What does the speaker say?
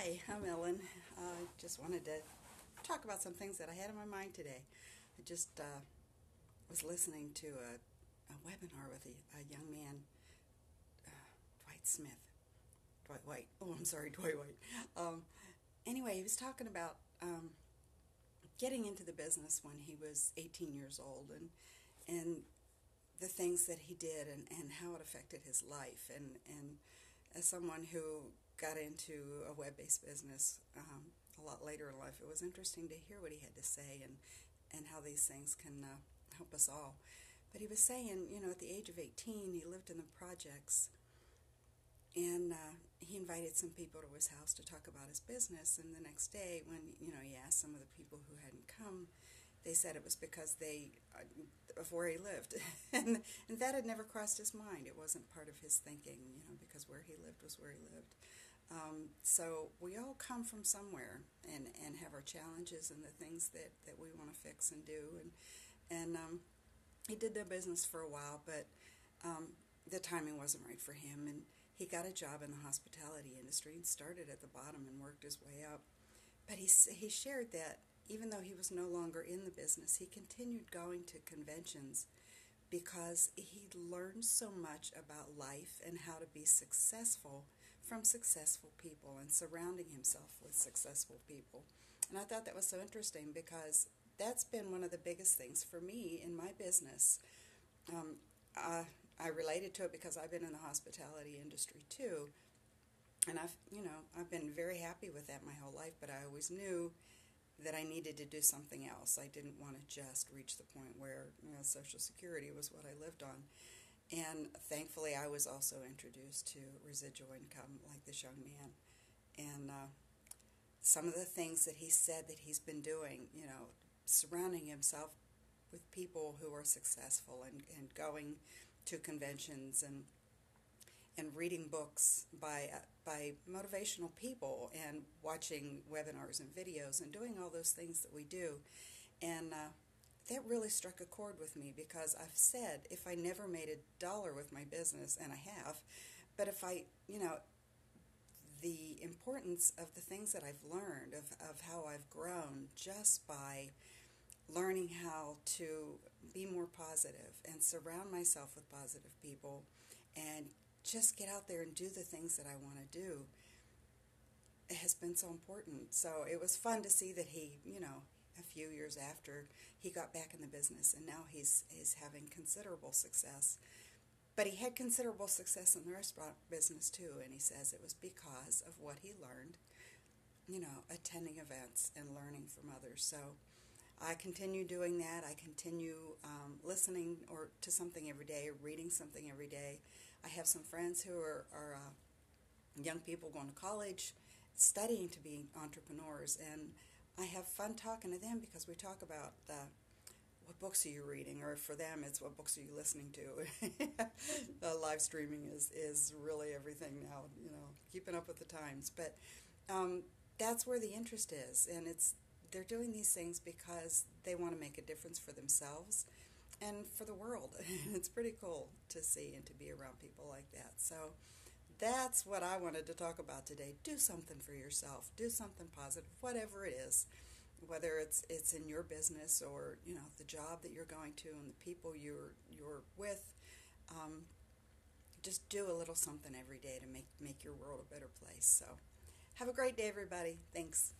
Hi, I'm Ellen. I just wanted to talk about some things that I had in my mind today. I just was listening to a webinar with a young man, uh, Dwight Smith. Dwight White. Oh, I'm sorry, Dwight White. Anyway, he was talking about getting into the business when he was 18 years old and the things that he did and how it affected his life. And as someone who got into a web-based business a lot later in life, it was interesting to hear what he had to say and how these things can help us all. But he was saying, at the age of 18, he lived in the projects, and he invited some people to his house to talk about his business. And the next day, when he asked some of the people who hadn't come, they said it was because of where he lived, and that had never crossed his mind. It wasn't part of his thinking, because where he lived was where he lived. So we all come from somewhere and have our challenges and the things that we want to fix and do. And he did the business for a while, but the timing wasn't right for him, and he got a job in the hospitality industry and started at the bottom and worked his way up. But he shared that even though he was no longer in the business, he continued going to conventions because he learned so much about life and how to be successful from successful people and surrounding himself with successful people. And I thought that was so interesting because that's been one of the biggest things for me in my business. I related to it because I've been in the hospitality industry too. And I've been very happy with that my whole life, but I always knew that I needed to do something else. I didn't want to just reach the point where Social Security was what I lived on. And thankfully, I was also introduced to residual income like this young man. And some of the things that he said that he's been doing, surrounding himself with people who are successful and going to conventions and reading books by motivational people and watching webinars and videos and doing all those things that we do. And that really struck a chord with me because I've said if I never made $1 with my business, and I have, but if the importance of the things that I've learned, of how I've grown just by learning how to be more positive and surround myself with positive people and just get out there and do the things that I want to do, it has been so important. So it was fun to see that he, a few years after, he got back in the business, and now he's having considerable success. But he had considerable success in the restaurant business too, and he says it was because of what he learned, attending events and learning from others. So I continue doing that. I continue listening to something every day, reading something every day. I have some friends who are young people going to college, studying to be entrepreneurs, and I have fun talking to them because we talk about what books are you reading, or for them it's what books are you listening to. Live streaming is really everything now, keeping up with the times. But that's where the interest is, and they're doing these things because they want to make a difference for themselves and for the world. It's pretty cool to see and to be around people like that. So that's what I wanted to talk about today. Do something for yourself. Do something positive, whatever it is, whether it's in your business or the job that you're going to and the people you're with. Just do a little something every day to make your world a better place. So have a great day, everybody. Thanks.